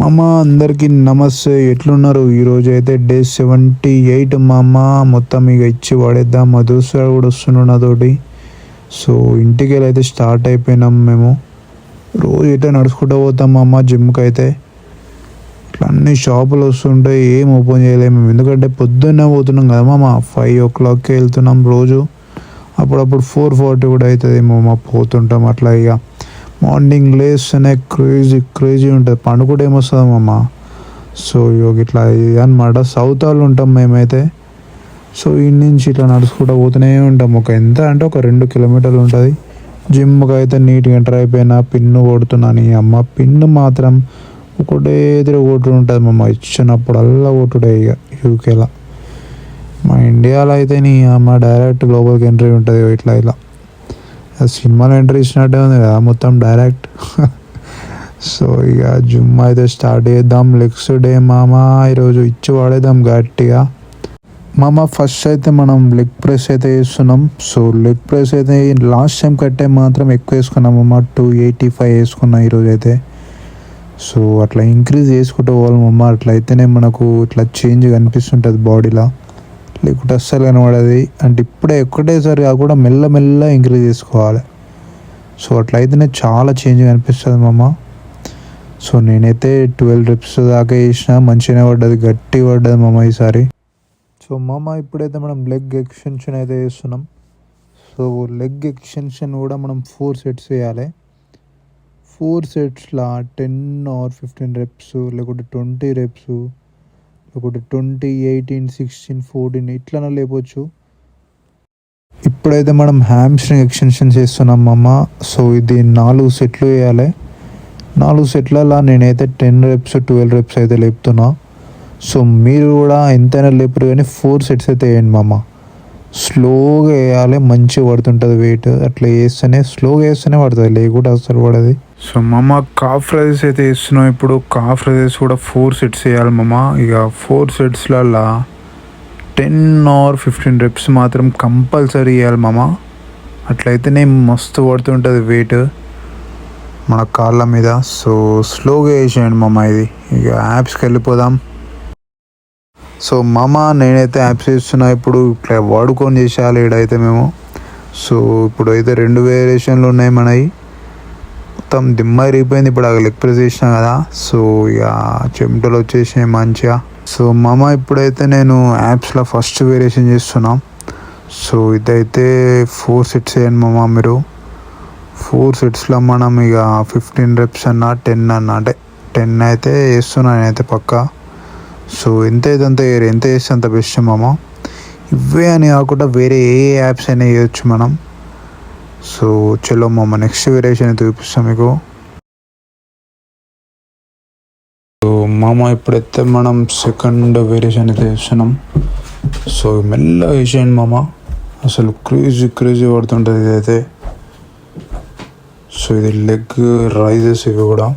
మామ అందరికీ నమస్తే, ఎట్లున్నారు? ఈరోజు అయితే డే 78 మామ. మొత్తం ఇక ఇచ్చి పడేద్దాం. మా దోస్తు కూడా వస్తున్నాడు నాతోటి. సో ఇంటికి వెళ్ళి అయితే స్టార్ట్ అయిపోయినాం మేము. రోజు అయితే నడుచుకుంటూ పోతాం మామ జిమ్కి అయితే. ఇట్లా అన్ని షాపులు వస్తుంటాయి, ఏం ఓపెన్ చేయలేము మేము, ఎందుకంటే పొద్దున్నే పోతున్నాం కదా మామ. 5 o'clockకి వెళ్తున్నాం రోజు. అప్పుడప్పుడు 4:40 కూడా అవుతుంది మామ పోతుంటాం. అట్లా ఇక మార్నింగ్ లేస్తేనే క్రేజీ ఉంటుంది, పండుకుంటే ఏమొస్తుంది మామ. సో ఇట్లా అనమాట. సౌత్ వాళ్ళు ఉంటాం మేమైతే. సో ఈ నుంచి ఇట్లా నడుచుకుంటూ పోతూనే ఉంటాం. ఎంత అంటే ఒక 2 kilometers ఉంటుంది. జిమ్కి అయితే నీట్గా ఎంటర్ అయిపోయినా పిన్ను కొడుతున్నాను. అమ్మ పిన్ను మాత్రం ఒకటే ఎదురు కొట్టుడు ఉంటుంది మామ. ఇచ్చినప్పుడల్లా కొట్టుడే ఇక యూకేలో. మా ఇండియాలో అయితే నీ అమ్మ డైరెక్ట్ లోపలికి ఎంట్రీ ఉంటుంది. ఇట్లా సినిమాలో ఎంట్రీ ఇచ్చినట్టే ఉంది కదా మొత్తం డైరెక్ట్. సో ఇక జిమ్ అయితే స్టార్ట్ చేద్దాం. లెగ్స్ డే మామ, ఈరోజు ఇచ్చి వాడేద్దాం గట్టిగా మామ. ఫస్ట్ అయితే మనం లెగ్ ప్రెస్ అయితే వేస్తున్నాం. సో లెగ్ ప్రెస్ అయితే లాస్ట్ టైం కట్టే మాత్రం ఎక్కువ వేసుకున్నాం అమ్మ. 285 వేసుకున్నాం ఈరోజు అయితే. సో అట్లా ఇంక్రీజ్ చేసుకుంటూ పోవాలి మమ్మ. అట్లా అయితేనే మనకు ఇట్లా చేంజ్ కనిపిస్తుంటుంది బాడీలో, లేకుంటే అస్సలు కనబడది. అంటే ఇప్పుడే ఒక్కటేసారి కాకుండా మెల్ల ఇంక్రీజ్ చేసుకోవాలి. సో అట్లయితేనే చాలా చేంజ్ కనిపిస్తుంది మామ. సో నేనైతే 12 reps దాకా వేసిన, మంచిగానే పడ్డది, గట్టి పడ్డది మామ ఈసారి. సో మామ ఇప్పుడైతే మనం లెగ్ ఎక్స్టెన్షన్ అయితే వేస్తున్నాం. సో లెగ్ ఎక్స్టెన్షన్ కూడా మనం 4 sets వేయాలి. 4 setsలో 10 or 15 reps, లేకుంటే 20 reps, ఒకటి 20, 18, 16, 14 ఇట్లా లేపొచ్చు. ఇప్పుడైతే మనం హ్యామ్స్ట్రింగ్ ఎక్స్టెన్షన్ చేస్తున్నాం అమ్మ. సో ఇది 4 సెట్లు వేయాలి. 4 సెట్లలో నేనైతే 10 reps, 12 reps అయితే లేపుతున్నా. సో మీరు కూడా ఎంతైనా లేపరు కానీ 4 sets అయితే వేయండి మామ. స్లోగా వేయాలి, మంచిగా పడుతుంటుంది వెయిట్. అట్లా స్లోగా వేస్తేనే పడుతుంది, లేకుంటే అసలు పడది. సో మామ కాఫ్ రైజెస్ అయితే వేస్తున్నాం ఇప్పుడు. కాఫ్ రైజెస్ కూడా 4 sets వేయాలి మామ. ఇక 4 setsలలో 10 or 15 reps మాత్రం కంపల్సరీ వేయాలి మామ. అట్లయితేనే మస్తు పడుతుంటుంది వెయిట్ మన కాళ్ళ మీద. సో స్లోగా వేసేయండి మామ. ఇది ఇక యాప్స్కి వెళ్ళిపోదాం. సో మామ నేనైతే యాప్స్ చేస్తున్నా ఇప్పుడు. ఇట్లా వాడుకొని చేసేయాలి ఇడైతే మేము. సో ఇప్పుడు అయితే 2 వేరియేషన్లు ఉన్నాయి మనవి. మొత్తం దిమ్మ ఇరిగిపోయింది ఇప్పుడు ఆ లెగ్ ప్రెస్ చేసినా కదా. సో ఇక చెమటలు వచ్చేసినాయి మంచిగా. సో మామ ఇప్పుడైతే నేను యాప్స్లో ఫస్ట్ వేరియేషన్ చేస్తున్నా. సో ఇదైతే 4 sets వేయండి మామ మీరు. 4 setsలో మనం ఇక 15 reps అన్నా 10 అన్నా, అంటే 10 అయితే వేస్తున్నా నేనైతే పక్కా. సో ఎంత వేస్తే అంత బెస్ట్ మామ. ఇవే అని కాకుండా వేరే ఏ యాప్స్ అయినా వేయచ్చు మనం. సో చలో మామ నెక్స్ట్ వేరియేషన్ అయితే చూపిస్తాం మీకు. సో మామ ఇప్పుడైతే మనం సెకండ్ వేరియేషన్ అయితే వేస్తున్నాం. సో మెల్ల వేసేయండి మామ. అసలు క్రేజీ పడుతుంటుంది ఇదైతే. సో ఇది లెగ్ రైజెస్ ఇవి కూడా.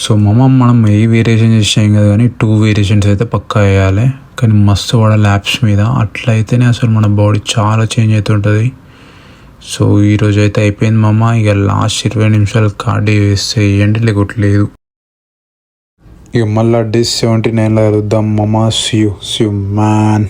సో మామ మనం ఏ వేరియేషన్ చేసాం కదా కానీ 2 వేరియేషన్స్ అయితే పక్కా వేయాలి. కానీ మస్తు పడాలి ల్యాప్స్ మీద. అట్లయితేనే అసలు మన బాడీ చాలా చేంజ్ అవుతుంటుంది. సో ఈరోజు అయితే అయిపోయింది మామ. ఇక లాస్ట్ 20 నిమిషాలు కార్డియో వేస్తే వేయండి, లేకపోతే లేదు. ఇక మళ్ళీ డే 79లో కలుద్దాం మామ. See you man.